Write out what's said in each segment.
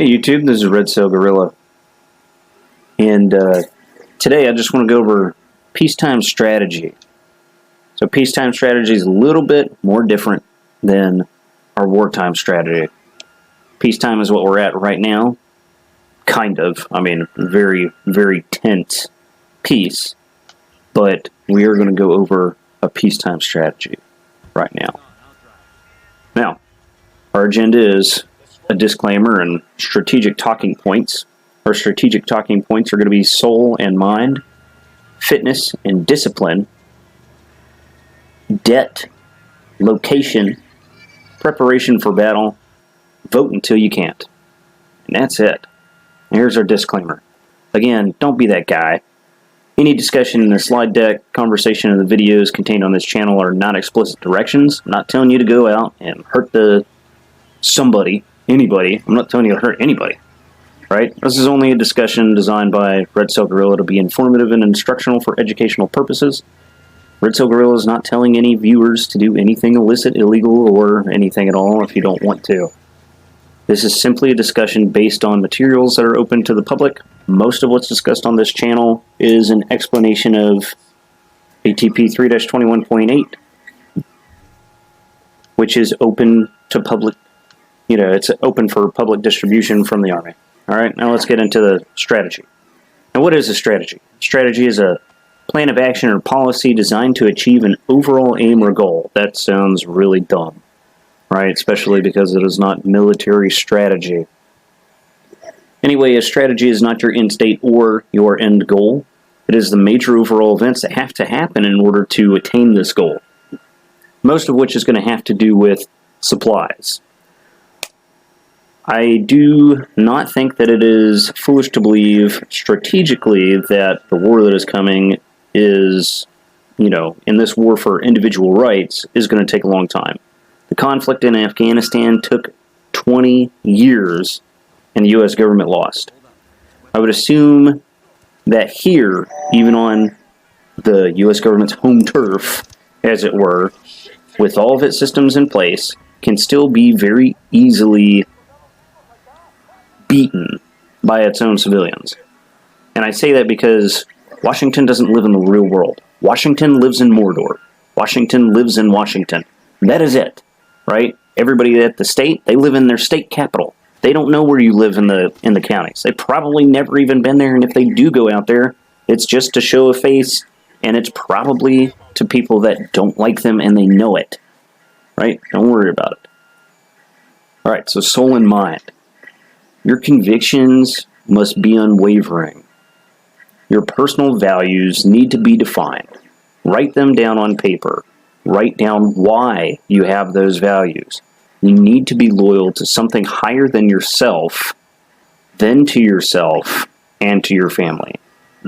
Hey YouTube, this is Red Sail Guerilla, and today I just want to go over peacetime strategy. So peacetime strategy is a little bit more different than our wartime strategy. Peacetime is what we're at right now, kind of. I mean, very, very tense peace, but we are going to go over a peacetime strategy right now. Now, our agenda is a disclaimer and strategic talking points. Our strategic talking points are going to be soul and mind, fitness and discipline, debt, location, preparation for battle, vote until you can't. And that's it. Here's our disclaimer. Again, don't be that guy. Any discussion in the slide deck, conversation in the videos contained on this channel are not explicit directions. I'm not telling you to go out and hurt anybody. I'm not telling you to hurt anybody, right? This is only a discussion designed by Red Sail Guerilla to be informative and instructional for educational purposes. Red Sail Guerilla is not telling any viewers to do anything illicit, illegal, or anything at all if you don't want to. This is simply a discussion based on materials that are open to the public. Most of what's discussed on this channel is an explanation of ATP 3-21.8, which is open to public. It's open for public distribution from the Army. All right, now let's get into the strategy. Now, what is a strategy? Strategy is a plan of action or policy designed to achieve an overall aim or goal. That sounds really dumb, right? Especially because it is not military strategy. Anyway, a strategy is not your end state or your end goal. It is the major overall events that have to happen in order to attain this goal. Most of which is going to have to do with supplies. I do not think that it is foolish to believe strategically that the war that is coming is, in this war for individual rights, is going to take a long time. The conflict in Afghanistan took 20 years, and the U.S. government lost. I would assume that here, even on the U.S. government's home turf, as it were, with all of its systems in place, can still be very easily beaten by its own civilians. And I say that because Washington doesn't live in the real world. Washington lives in Mordor. Washington lives in Washington. That is it, right? Everybody at the state, they live in their state capital. They don't know where you live in the counties. They've probably never even been there, and if they do go out there, it's just to show a face, and it's probably to people that don't like them, and they know it, right? Don't worry about it. All right, so soul and mind. Your convictions must be unwavering. Your personal values need to be defined. Write them down on paper. Write down why you have those values. You need to be loyal to something higher than yourself, then to yourself, and to your family.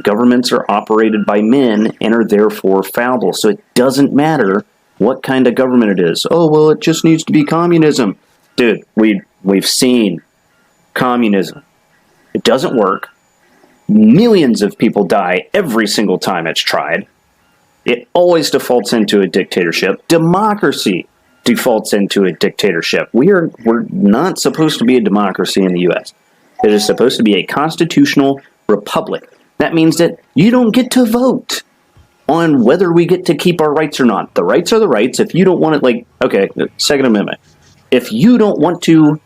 Governments are operated by men and are therefore fallible, so it doesn't matter what kind of government it is. Oh, well, it just needs to be communism. Dude, we've seen communism. It doesn't work. Millions of people die every single time it's tried. It always defaults into a dictatorship. Democracy defaults into a dictatorship. We're not supposed to be a democracy in the U.S. It is supposed to be a constitutional republic. That means that you don't get to vote on whether we get to keep our rights or not. The rights are the rights. If you don't want it, Second Amendment. If you don't want to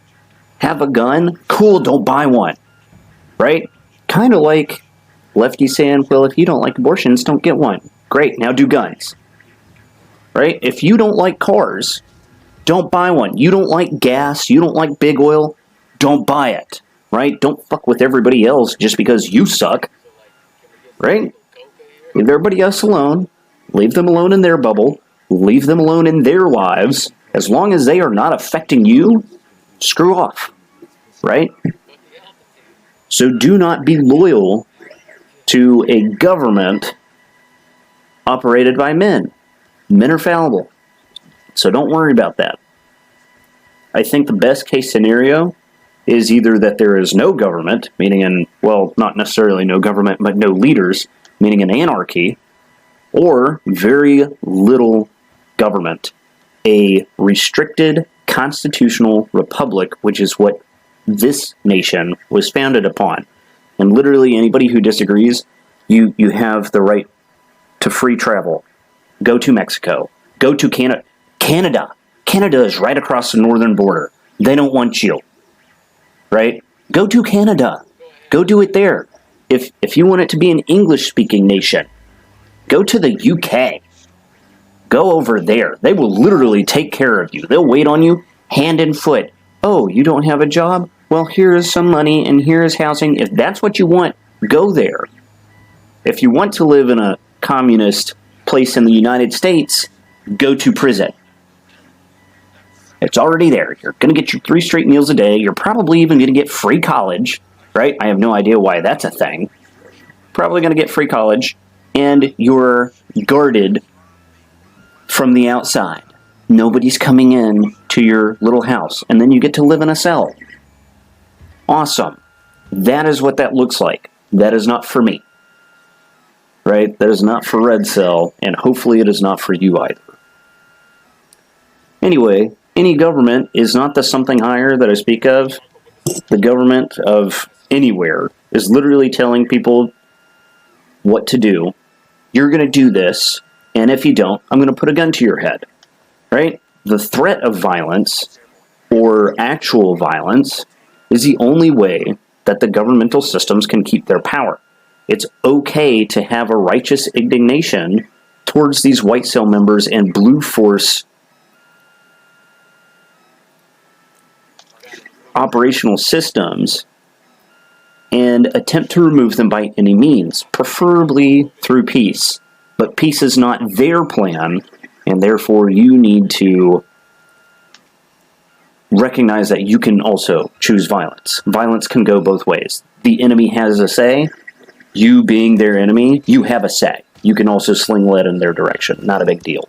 have a gun, cool, don't buy one, right? Kind of like lefty saying, well, if you don't like abortions, don't get one. Great, now do guns, right? If you don't like cars, don't buy one. You don't like gas, you don't like big oil, don't buy it, right? Don't fuck with everybody else just because you suck, right? Leave everybody else alone. Leave them alone in their bubble. Leave them alone in their lives. As long as they are not affecting you, screw off, right? So do not be loyal to a government operated by men. Men are fallible, so don't worry about that. I think the best case scenario is either that there is no government, meaning not necessarily no government, but no leaders, meaning an anarchy, or very little government, a restricted constitutional republic, which is what this nation was founded upon. And literally anybody who disagrees, you have the right to free travel. Go to Mexico. Go to Canada. Canada is right across the northern border. They don't want you. Right? Go to Canada. Go do it there. If you want it to be an English-speaking nation, go to the UK. Go over there. They will literally take care of you. They'll wait on you hand and foot. Oh, you don't have a job? Well, here is some money and here is housing. If that's what you want, go there. If you want to live in a communist place in the United States, go to prison. It's already there. You're going to get your 3 straight meals a day. You're probably even going to get free college, right? I have no idea why that's a thing. Probably going to get free college, and you're guarded from the outside. Nobody's coming in to your little house, and then you get to live in a cell. Awesome. That is what that looks like. That is not for me. Right? That is not for Red Cell, and hopefully it is not for you either. Anyway, any government is not the something higher that I speak of. The government of anywhere is literally telling people what to do. You're going to do this, and if you don't, I'm going to put a gun to your head. Right? The threat of violence, or actual violence, is the only way that the governmental systems can keep their power. It's okay to have a righteous indignation towards these white cell members and blue force operational systems and attempt to remove them by any means, preferably through peace. But peace is not their plan, and therefore you need to recognize that you can also choose violence. Violence can go both ways. The enemy has a say. You being their enemy, you have a say. You can also sling lead in their direction. Not a big deal.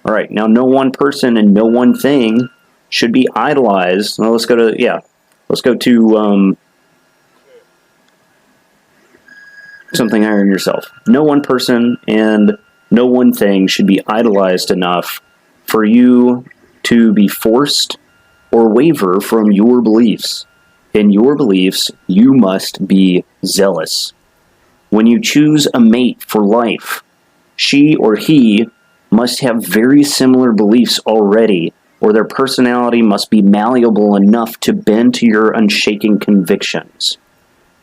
All right, now no one person and no one thing should be idolized. Now let's go to something higher in yourself. No one person and no one thing should be idolized enough for you to be forced or waver from your beliefs. In your beliefs, you must be zealous. When you choose a mate for life, she or he must have very similar beliefs already, or their personality must be malleable enough to bend to your unshaken convictions.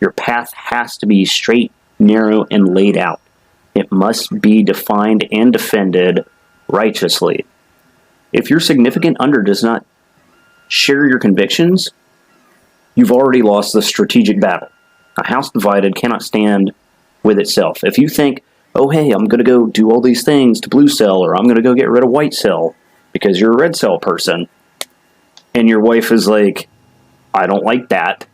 Your path has to be straight, narrow, and laid out. It must be defined and defended righteously. If your significant other does not share your convictions, you've already lost the strategic battle. A house divided cannot stand with itself. If you think, oh hey, I'm going to go do all these things to blue cell, or I'm going to go get rid of white cell because you're a red cell person, and your wife is like, I don't like that,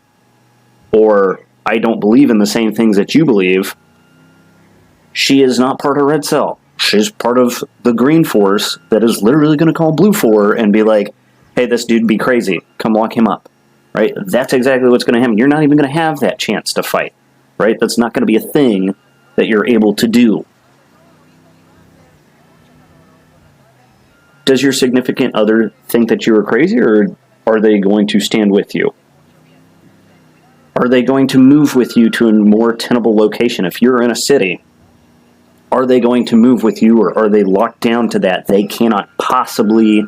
or I don't believe in the same things that you believe, she is not part of red cell. She's part of the green force that is literally going to call blue for and be like, hey, this dude be crazy. Come lock him up. Right? That's exactly what's going to happen. You're not even going to have that chance to fight. Right? That's not going to be a thing that you're able to do. Does your significant other think that you are crazy, or are they going to stand with you? Are they going to move with you to a more tenable location? If you're in a city, are they going to move with you, or are they locked down to that? They cannot possibly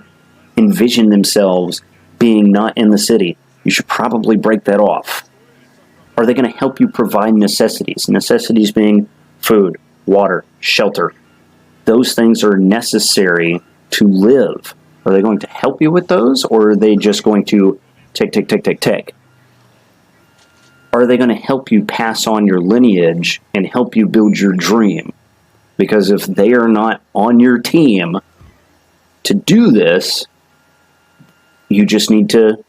envision themselves being not in the city. You should probably break that off. Are they going to help you provide necessities? Necessities being food, water, shelter. Those things are necessary to live. Are they going to help you with those, or are they just going to take? Are they going to help you pass on your lineage and help you build your dream? Because if they are not on your team to do this, you just need to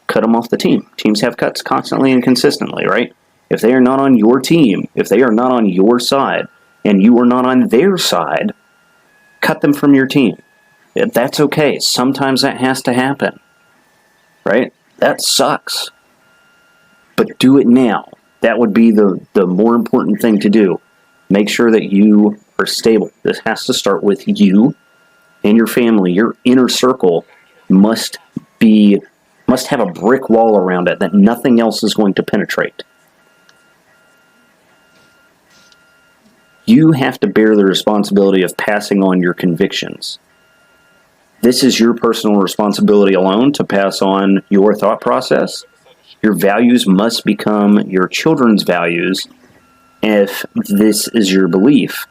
cut them off the team. Teams have cuts constantly and consistently, right? If they are not on your team, if they are not on your side, and you are not on their side, cut them from your team. That's okay. Sometimes that has to happen, right? That sucks. But do it now. That would be the more important thing to do. Make sure that you are stable. This has to start with you and your family. Your inner circle must be must have a brick wall around it that nothing else is going to penetrate. You have to bear the responsibility of passing on your convictions. This is your personal responsibility alone to pass on your thought process. Your values must become your children's values if this is your belief.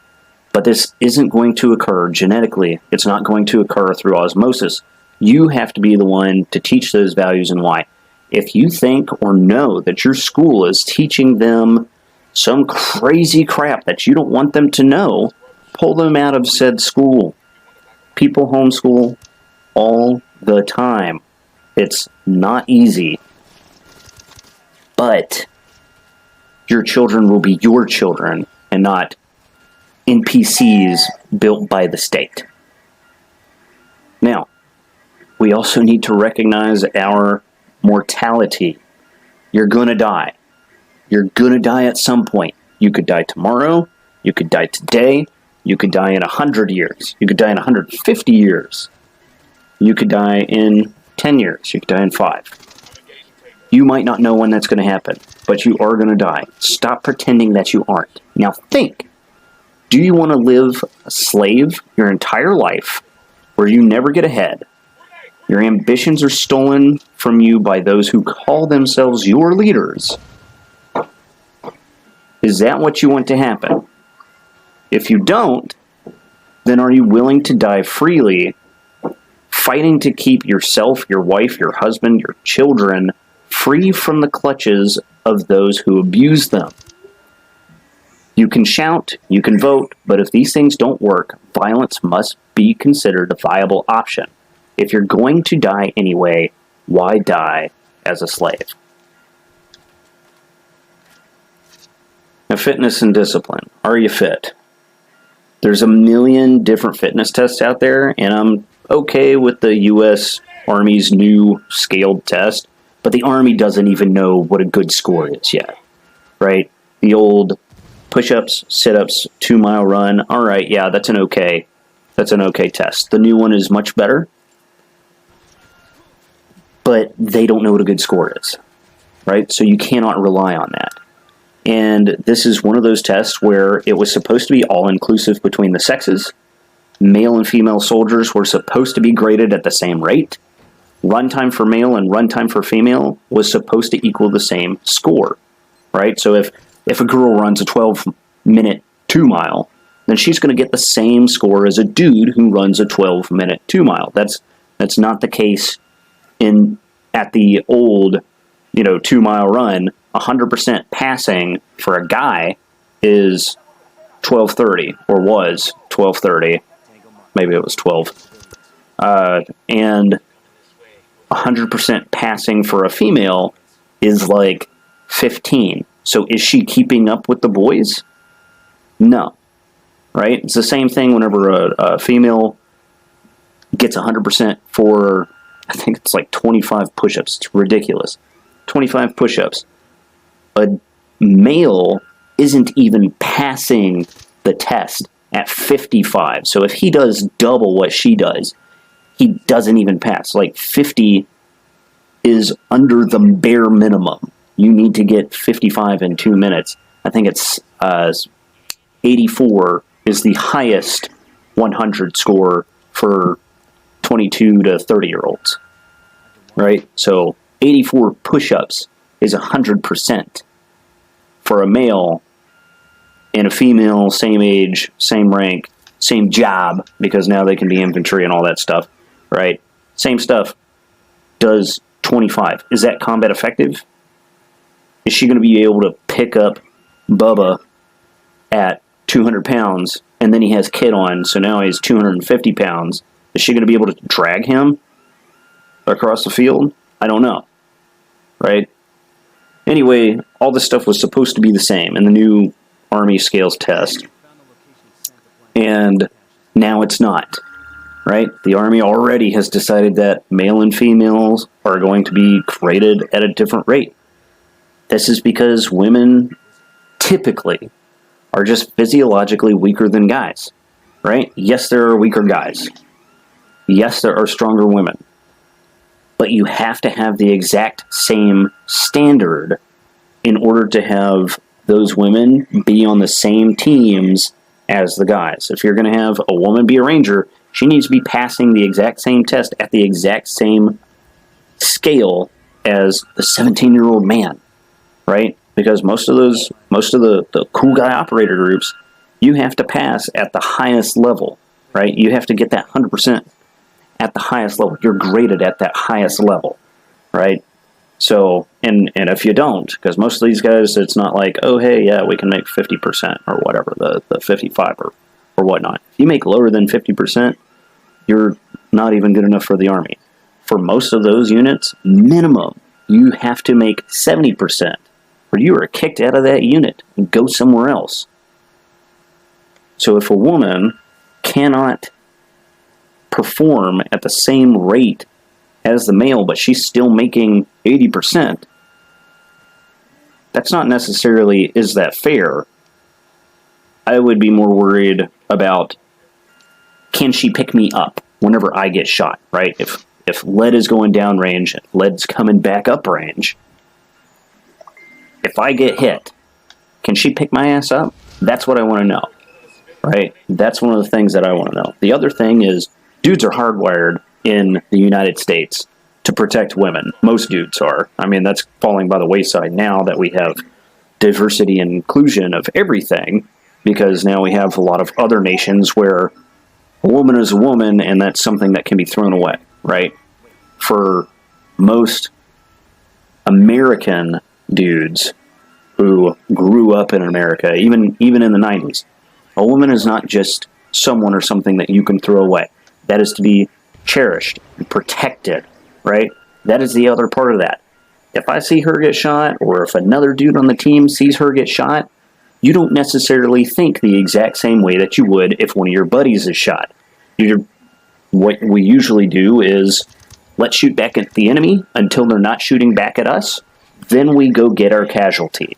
But this isn't going to occur genetically. It's not going to occur through osmosis. You have to be the one to teach those values and why. If you think or know that your school is teaching them some crazy crap that you don't want them to know, pull them out of said school. People homeschool all the time. It's not easy. But your children will be your children and not NPCs built by the state. Now, we also need to recognize our mortality. You're going to die. You're going to die at some point. You could die tomorrow. You could die today. You could die in 100 years. You could die in 150 years. You could die in 10 years. You could die in 5. You might not know when that's going to happen, but you are going to die. Stop pretending that you aren't. Now think. Do you want to live a slave your entire life where you never get ahead? Your ambitions are stolen from you by those who call themselves your leaders. Is that what you want to happen? If you don't, then are you willing to die freely, fighting to keep yourself, your wife, your husband, your children free from the clutches of those who abuse them? You can shout, you can vote, but if these things don't work, violence must be considered a viable option. If you're going to die anyway, why die as a slave? Now, fitness and discipline. Are you fit? There's a million different fitness tests out there, and I'm okay with the U.S. Army's new scaled test, but the Army doesn't even know what a good score is yet, right? The old push-ups, sit-ups, 2-mile run. All right, yeah, that's an okay test. The new one is much better, but they don't know what a good score is, right? So you cannot rely on that. And this is one of those tests where it was supposed to be all-inclusive between the sexes. Male and female soldiers were supposed to be graded at the same rate. Runtime for male and runtime for female was supposed to equal the same score, right? So if a girl runs a 12-minute 2-mile, then she's going to get the same score as a dude who runs a 12-minute 2-mile. That's not the case at the old, 2-mile run. 100% passing for a guy is 12:30, or was 12:30. Maybe it was 12. And 100% passing for a female is like 15. So is she keeping up with the boys? No. Right? It's the same thing whenever a female gets 100% for, I think it's like 25 push-ups. It's ridiculous. 25 push-ups. A male isn't even passing the test at 55. So if he does double what she does, he doesn't even pass. Like 50 is under the bare minimum. You need to get 55 in 2 minutes. I think it's 84 is the highest 100 score for 22 to 30-year-olds. Right? So 84 push-ups is 100%. For a male and a female, same age, same rank, same job, because now they can be infantry and all that stuff, right? Same stuff, does 25. Is that combat effective? Is she going to be able to pick up Bubba at 200 pounds, and then he has kit on, so now he's 250 pounds? Is she going to be able to drag him across the field? I don't know, right? Anyway, all this stuff was supposed to be the same in the new Army scales test. And now it's not, right? The Army already has decided that male and females are going to be graded at a different rate. This is because women typically are just physiologically weaker than guys, right? Yes, there are weaker guys. Yes, there are stronger women. but you have to have the exact same standard in order to have those women be on the same teams as the guys. If you're going to have a woman be a ranger, she needs to be passing the exact same test at the exact same scale as the 17-year-old man, right? Because most of the cool guy operator groups, you have to pass at the highest level, right? You have to get that 100% at the highest level. You're graded at that highest level, right? So, and if you don't, because most of these guys, it's not like, oh, hey, yeah, we can make 50% or whatever, the 55 or whatnot. If you make lower than 50%, you're not even good enough for the Army. For most of those units, minimum, you have to make 70%, or you are kicked out of that unit and go somewhere else. So if a woman cannot perform at the same rate as the male, but she's still making 80%, that's not necessarily, is that fair? I would be more worried about, can she pick me up whenever I get shot, right? If lead is going down range, and lead's coming back up range, if I get hit, can she pick my ass up? That's what I want to know, right? That's one of the things that I want to know. The other thing is, dudes are hardwired in the United States to protect women. Most dudes are. I mean, that's falling by the wayside now that we have diversity and inclusion of everything, because now we have a lot of other nations where a woman is a woman, and that's something that can be thrown away, right? For most American dudes who grew up in America, even in the 90s, a woman is not just someone or something that you can throw away. That is to be cherished and protected, right? That is the other part of that. If I see her get shot, or if another dude on the team sees her get shot, you don't necessarily think the exact same way that you would if one of your buddies is shot. What we usually do is, let's shoot back at the enemy until they're not shooting back at us, then we go get our casualty.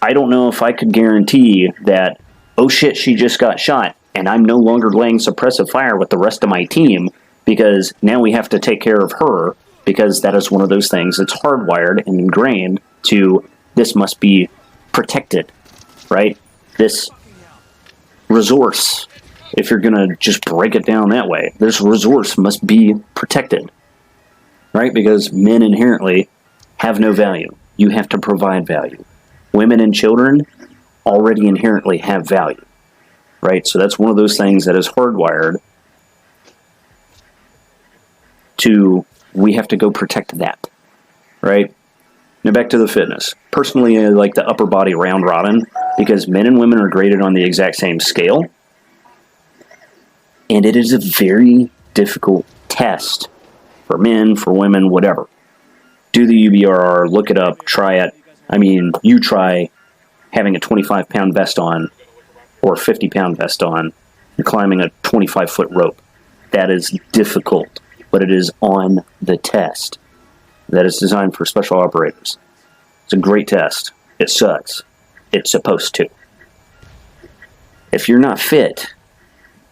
I don't know if I could guarantee that, oh shit, she just got shot, and I'm no longer laying suppressive fire with the rest of my team, because now we have to take care of her, because that is one of those things that's hardwired and ingrained to, this must be protected, right? This resource, if you're going to just break it down that way, this resource must be protected, right? Because men inherently have no value. You have to provide value. Women and children already inherently have value, right? So that's one of those things that is hardwired to, we have to go protect that, right? Now back to the fitness. Personally, I like the upper body round robin, because men and women are graded on the exact same scale, and it is a very difficult test for men, for women, whatever. Do the UBRR, look it up, try it. I mean, you try having a 25-pound vest on, or a 50-pound vest on, and climbing a 25-foot rope. That is difficult, but it is on the test. That is designed for special operators. It's a great test. It sucks. It's supposed to. If you're not fit,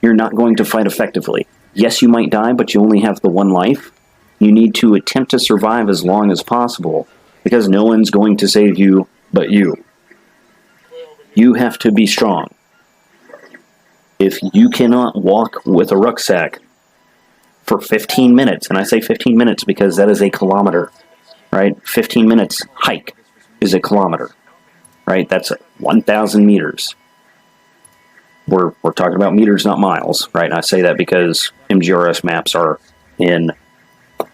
you're not going to fight effectively. Yes, you might die, but you only have the one life. You need to attempt to survive as long as possible, because no one's going to save you but you. You have to be strong. If you cannot walk with a rucksack for 15 minutes, and I say 15 minutes because that is a kilometer, right? 15 minutes hike is a kilometer, right? That's 1,000 meters. We're talking about meters, not miles, right? And I say that because MGRS maps are in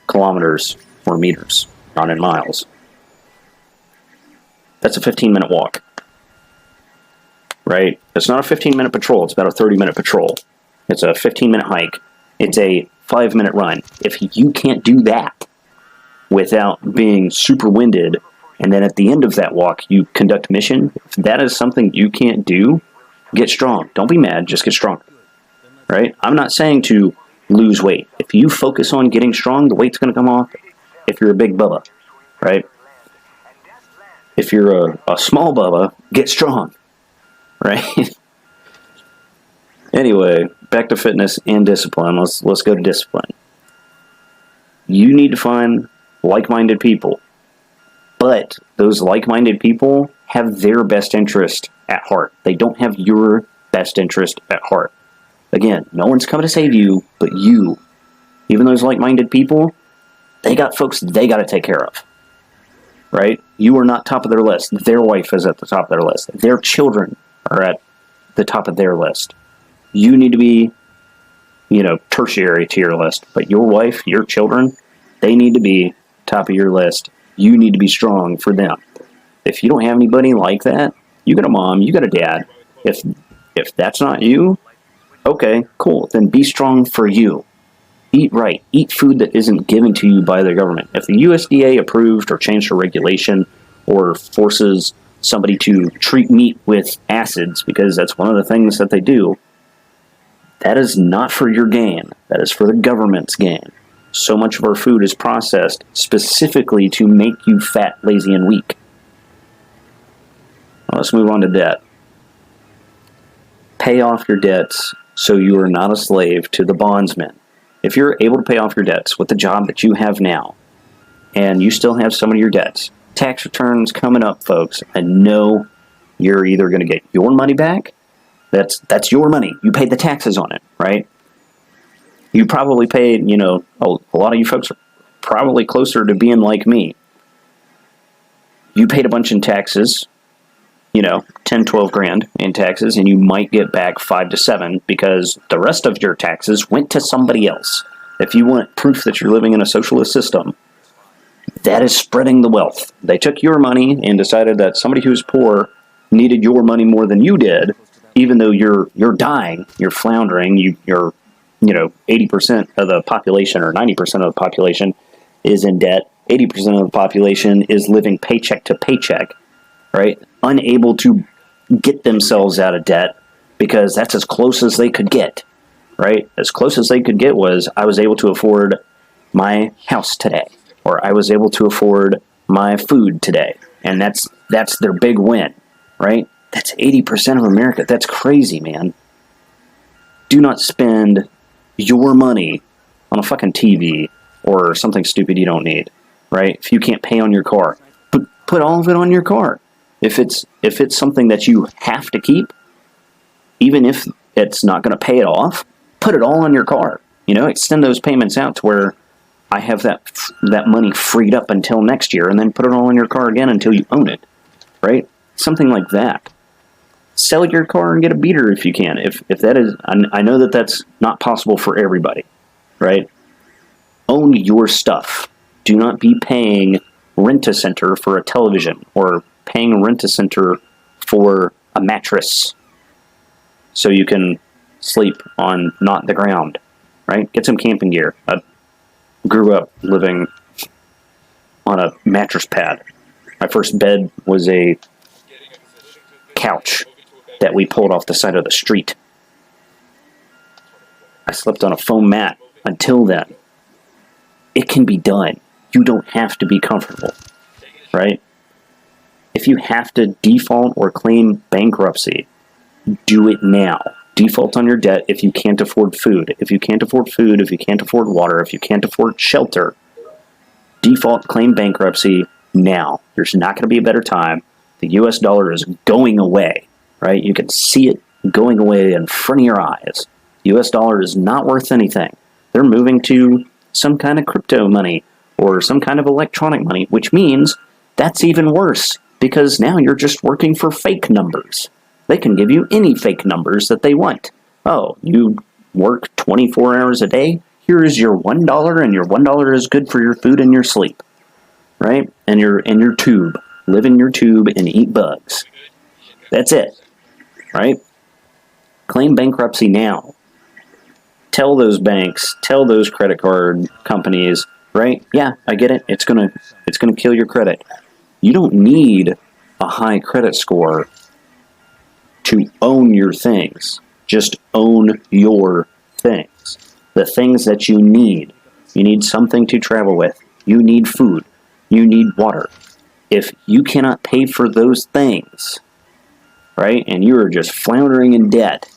kilometers or meters, not in miles. That's a 15-minute walk, right? It's not a 15-minute patrol. It's about a 30-minute patrol. It's a 15-minute hike. It's a 5-minute run. If you can't do that without being super winded, and then at the end of that walk, you conduct mission, if that is something you can't do, get strong. Don't be mad. Just get stronger, right? I'm not saying to lose weight. If you focus on getting strong, the weight's going to come off. If you're a big bubba, right? If you're a small bubba, get strong, right? Anyway, back to fitness and discipline. Let's go to discipline. You need to find like-minded people. But those like-minded people have their best interest at heart. They don't have your best interest at heart. Again, no one's coming to save you but you. Even those like-minded people, they got folks they got to take care of. Right? You are not top of their list. Their wife is at the top of their list. Their children are at the top of their list. You need to be, tertiary to your list. But your wife, your children, they need to be top of your list. You need to be strong for them. If you don't have anybody like that, you got a mom, you got a dad. If that's not you, okay, cool. Then be strong for you. Eat right. Eat food that isn't given to you by the government. If the USDA approved or changed a regulation or forces somebody to treat meat with acids, because that's one of the things that they do, that is not for your gain. That is for the government's gain. So much of our food is processed specifically to make you fat, lazy, and weak. Well, let's move on to debt. Pay off your debts so you are not a slave to the bondsman. If you're able to pay off your debts with the job that you have now, and you still have some of your debts, tax returns coming up, folks, I know you're either going to get your money back. That's your money. You paid the taxes on it, right? You probably paid, a lot of you folks are probably closer to being like me. You paid a bunch in taxes, 10, 12 grand in taxes, and you might get back 5 to 7 because the rest of your taxes went to somebody else. If you want proof that you're living in a socialist system, that is spreading the wealth. They took your money and decided that somebody who's poor needed your money more than you did, even though you're dying, you're floundering, you're 80% of the population or 90% of the population is in debt. 80% of the population is living paycheck to paycheck, right? Unable to get themselves out of debt because that's as close as they could get, right? As close as they could get was, I was able to afford my house today, or I was able to afford my food today. And that's their big win, right? That's 80% of America. That's crazy, man. Do not spend your money on a fucking TV or something stupid you don't need, right? If you can't pay on your car, put all of it on your car. If it's something that you have to keep, even if it's not going to pay it off, put it all on your car. Extend those payments out to where I have that money freed up until next year, and then put it all in your car again until you own it, right? Something like that. Sell your car and get a beater if you can. If that is, I know that that's not possible for everybody, right? Own your stuff. Do not be paying Rent-A-Center for a television or paying Rent-A-Center for a mattress so you can sleep on not the ground, right? Get some camping gear. I grew up living on a mattress pad. My first bed was a couch that we pulled off the side of the street. I slept on a foam mat until then. It can be done. You don't have to be comfortable, right? If you have to default or claim bankruptcy, do it now. Default on your debt if you can't afford food. If you can't afford food, if you can't afford water, if you can't afford shelter, default, claim bankruptcy now. There's not going to be a better time. The US dollar is going away, right? You can see it going away in front of your eyes. US dollar is not worth anything. They're moving to some kind of crypto money or some kind of electronic money, which means that's even worse because now you're just working for fake numbers. They can give you any fake numbers that they want. Oh, you work 24 hours a day? Here is your $1, and your $1 is good for your food and your sleep, right? And your tube. Live in your tube and eat bugs. That's it, right? Claim bankruptcy now. Tell those banks, tell those credit card companies, right? Yeah, I get it. It's gonna kill your credit. You don't need a high credit score to own your things. Just own your things. The things that you need. You need something to travel with. You need food. You need water. If you cannot pay for those things, right, and you are just floundering in debt,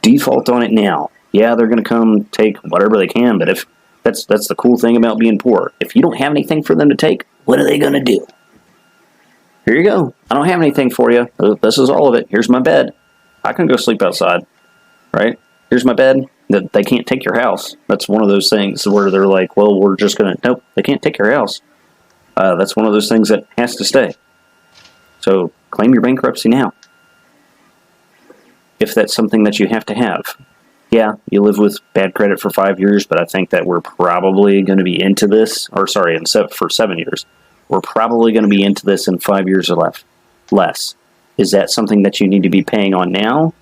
default on it now. Yeah, they're going to come take whatever they can, but if That's the cool thing about being poor. If you don't have anything for them to take, what are they going to do? Here you go. I don't have anything for you. This is all of it. Here's my bed. I can go sleep outside, right? Here's my bed. They can't take your house. That's one of those things where they're like, well, we're just going to... Nope, they can't take your house. That's one of those things that has to stay. So claim your bankruptcy now. If that's something that you have to have. Yeah, you live with bad credit for 5 years, but I think that we're probably going to be into this, or sorry, for 7 years. We're probably going to be into this in 5 years or less. Is that something that you need to be paying on now?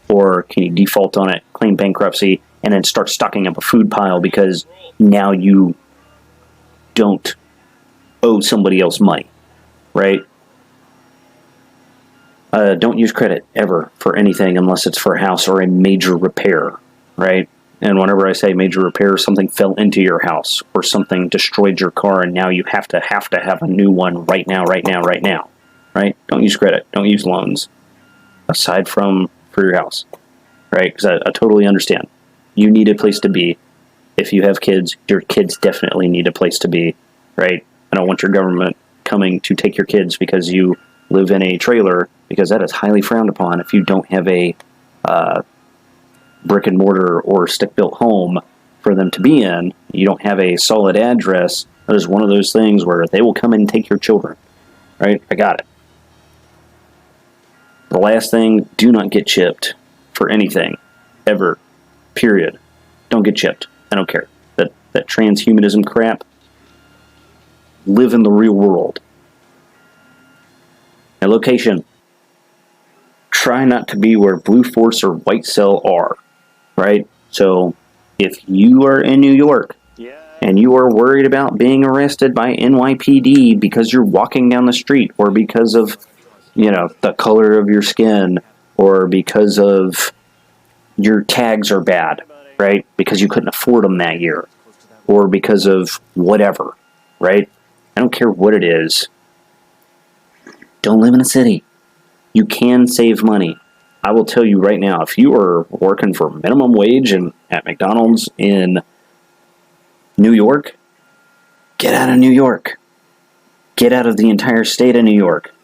Or can you default on it, claim bankruptcy, and then start stocking up a food pile because now you don't owe somebody else money, right? Don't use credit ever for anything unless it's for a house or a major repair, right? And whenever I say major repair, something fell into your house or something destroyed your car and now you have to have a new one right now, right? Don't use credit. Don't use loans. Aside from for your house, right? Because I totally understand. You need a place to be. If you have kids, your kids definitely need a place to be, right? I don't want your government coming to take your kids because you live in a trailer, because that is highly frowned upon if you don't have a brick and mortar or stick-built home for them to be in. You don't have a solid address. That is one of those things where they will come and take your children, right? I got it. The last thing, do not get chipped for anything, ever, period. Don't get chipped. I don't care. That transhumanism crap, live in the real world. And location, try not to be where Blue Force or White Cell are, right? So, if you are in New York, and you are worried about being arrested by NYPD because you're walking down the street, or because of the color of your skin, or because of your tags are bad, right? Because you couldn't afford them that year, or because of whatever, right? I don't care what it is. Don't live in a city. You can save money. I will tell you right now, if you are working for minimum wage at McDonald's in New York, get out of New York. Get out of the entire state of New York.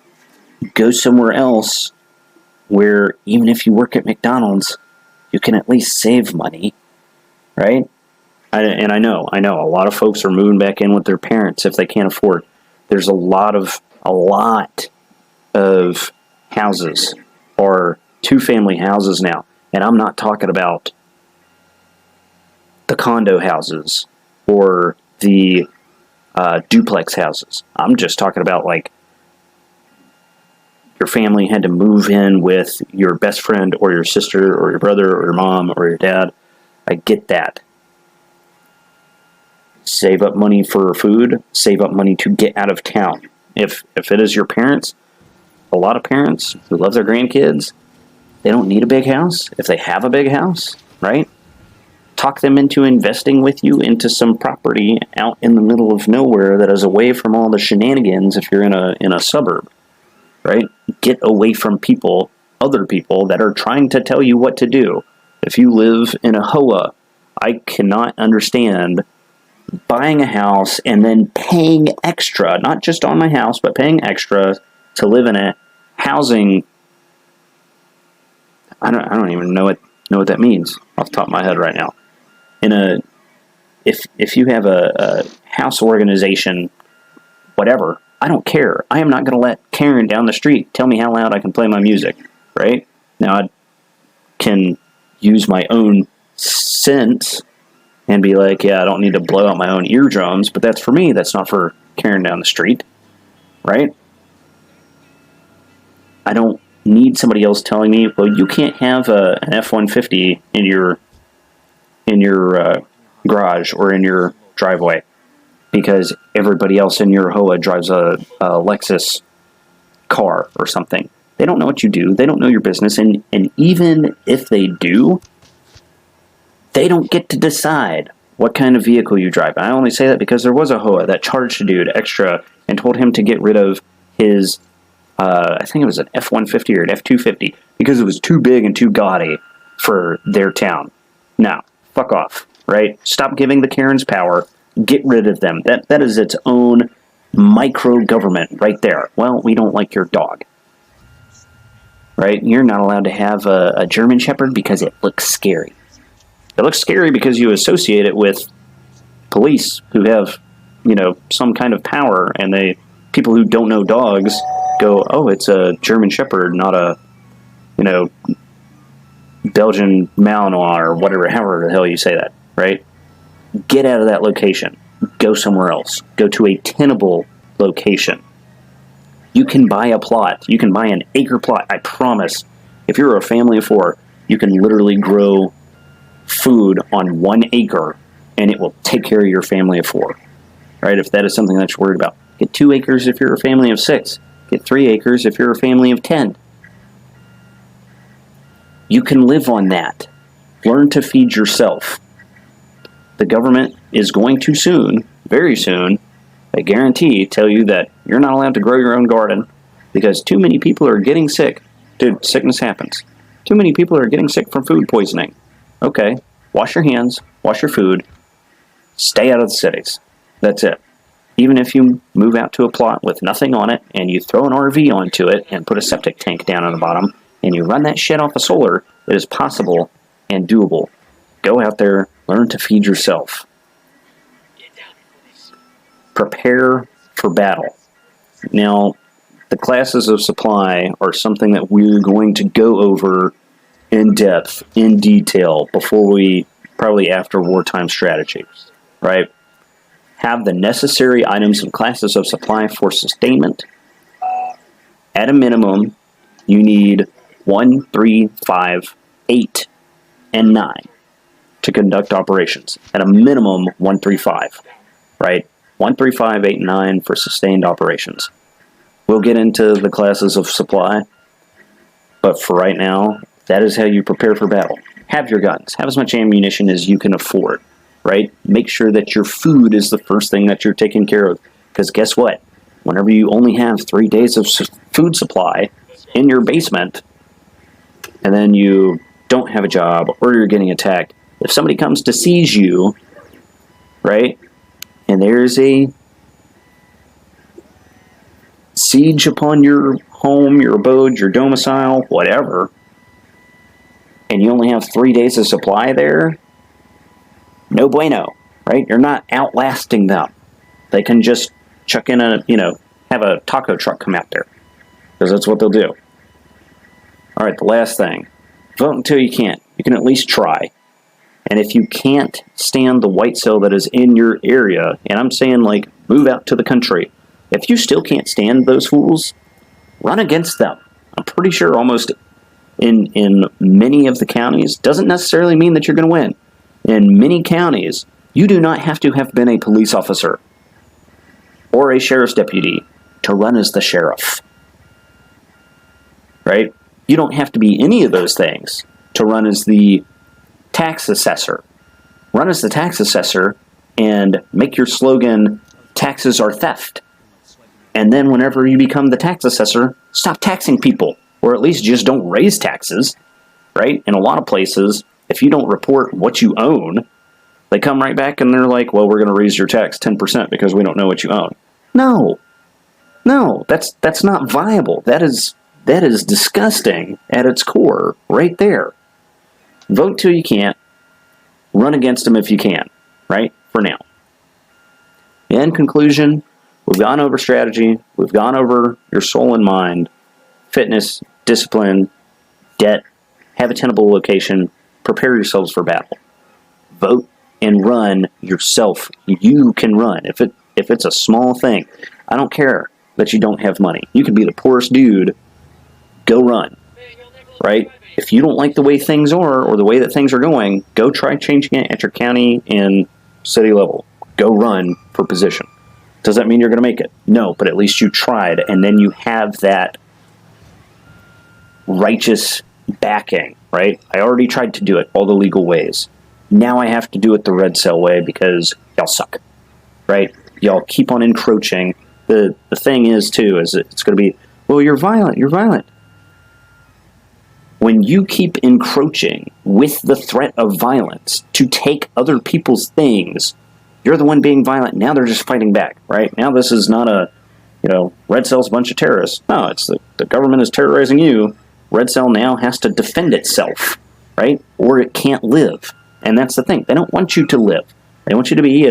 Go somewhere else where even if you work at McDonald's, you can at least save money, right? I know, a lot of folks are moving back in with their parents if they can't afford. There's a lot of houses or two-family houses now, and I'm not talking about the condo houses or the duplex houses. I'm just talking about like your family had to move in with your best friend or your sister or your brother or your mom or your dad. I get that. Save up money for food. Save up money to get out of town. If it is your parents, a lot of parents who love their grandkids, they don't need a big house. If they have a big house, right? Talk them into investing with you into some property out in the middle of nowhere that is away from all the shenanigans if you're in a suburb, right? Get away from other people that are trying to tell you what to do. If you live in a HOA, I cannot understand buying a house and then paying extra, not just on my house, but paying extra to live in a housing. I don't even know what that means off the top of my head right now. If you have a house organization, whatever, I don't care. I am not going to let Karen down the street tell me how loud I can play my music, right? Now, I can use my own sense and be like, yeah, I don't need to blow out my own eardrums, but that's for me. That's not for Karen down the street, right? I don't need somebody else telling me, well, you can't have an F-150 in your garage or in your driveway because everybody else in your HOA drives a Lexus car or something. They don't know what you do. They don't know your business. And even if they do, they don't get to decide what kind of vehicle you drive. And I only say that because there was a HOA that charged a dude extra and told him to get rid of his, I think it was an F-150 or an F-250, because it was too big and too gaudy for their town. Now, fuck off. right? Stop giving the Karens power. Get rid of them. That is its own micro-government right there. Well, we don't like your dog. Right? You're not allowed to have a German Shepherd because it looks scary. It looks scary because you associate it with police who have, some kind of power, and people who don't know dogs go, oh, it's a German Shepherd, not a, Belgian Malinois or whatever, however the hell you say that, right? Get out of that location. Go somewhere else. Go to a tenable location. You can buy a plot. You can buy an acre plot. I promise. If you're a family of 4, you can literally grow food on 1 acre, and it will take care of your family of 4. Right? If that is something that you're worried about. Get 2 acres if you're a family of 6. Get 3 acres if you're a family of 10. You can live on that. Learn to feed yourself. The government is going to soon, very soon, I guarantee, tell you that you're not allowed to grow your own garden because too many people are getting sick. Dude, sickness happens. Too many people are getting sick from food poisoning. Okay, wash your hands, wash your food, stay out of the cities. That's it. Even if you move out to a plot with nothing on it and you throw an RV onto it and put a septic tank down on the bottom and you run that shit off of solar, it is possible and doable. Go out there, learn to feed yourself. Prepare for battle. Now, the classes of supply are something that we're going to go over in depth, in detail, probably after wartime strategy, right? Have the necessary items and classes of supply for sustainment. At a minimum, you need 1, 3, 5, 8, and 9 to conduct operations. At a minimum, 1, 3, 5, right? 1, 3, 5, 8, and 9 for sustained operations. We'll get into the classes of supply, but for right now, that is how you prepare for battle. Have your guns. Have as much ammunition as you can afford, right? Make sure that your food is the first thing that you're taking care of, because guess what? Whenever you only have 3 days of food supply in your basement, and then you don't have a job, or you're getting attacked, if somebody comes to seize you, right, and there's a siege upon your home, your abode, your domicile, whatever, and you only have 3 days of supply there, no bueno, right? You're not outlasting them. They can just chuck in have a taco truck come out there, because that's what they'll do. All right, the last thing. Vote until you can't. You can at least try. And if you can't stand the white cell that is in your area, and I'm saying, move out to the country. If you still can't stand those fools, run against them. I'm pretty sure almost in many of the counties, doesn't necessarily mean that you're going to win. In many counties, you do not have to have been a police officer or a sheriff's deputy to run as the sheriff. Right? You don't have to be any of those things to run as the tax assessor. Run as the tax assessor and make your slogan, taxes are theft. And then whenever you become the tax assessor, stop taxing people. Or at least just don't raise taxes, right? In a lot of places, if you don't report what you own, they come right back and they're like, well, we're going to raise your tax 10% because we don't know what you own. No, that's not viable. That is disgusting at its core right there. Vote till you can't. Run against them if you can, right? For now. In conclusion, we've gone over strategy. We've gone over your soul and mind, fitness, discipline, debt, have a tenable location, prepare yourselves for battle. Vote and run yourself. You can run. If it's a small thing, I don't care that you don't have money. You can be the poorest dude. Go run. Right? If you don't like the way things are or the way that things are going, go try changing it at your county and city level. Go run for position. Does that mean you're going to make it? No, but at least you tried, and then you have that righteous backing, right? I already tried to do it all the legal ways. Now I have to do it the red cell way because y'all suck, right? Y'all keep on encroaching. The thing is, too, is it's going to be, well, you're violent. When you keep encroaching with the threat of violence to take other people's things, you're the one being violent. Now they're just fighting back, right? Now this is not a, Red Cell's a bunch of terrorists. No, it's the government is terrorizing you. Red Cell now has to defend itself, right? Or it can't live. And that's the thing. They don't want you to live. They want you to be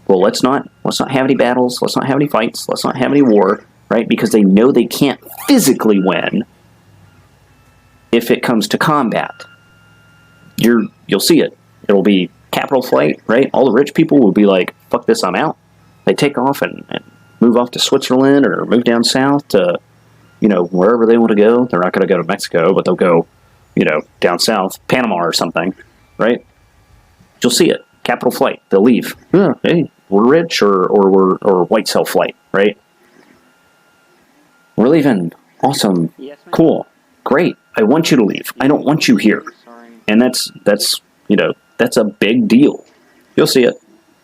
well, let's not have any battles. Let's not have any fights. Let's not have any war, right? Because they know they can't physically win if it comes to combat. You'll see it. It'll be capital flight, right? All the rich people will be like, fuck this, I'm out. They take off and move off to Switzerland or move down south to, wherever they want to go. They're not going to go to Mexico, but they'll go, down south, Panama or something, right? You'll see it. Capital flight. They'll leave. Hey, we're rich or white cell flight, right? We're leaving. Awesome. Cool. Great. I want you to leave. I don't want you here. And that's a big deal. You'll see it.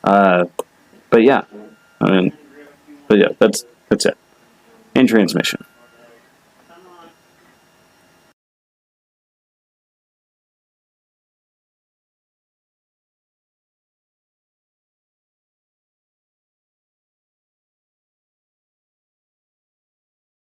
But yeah, that's it. End transmission.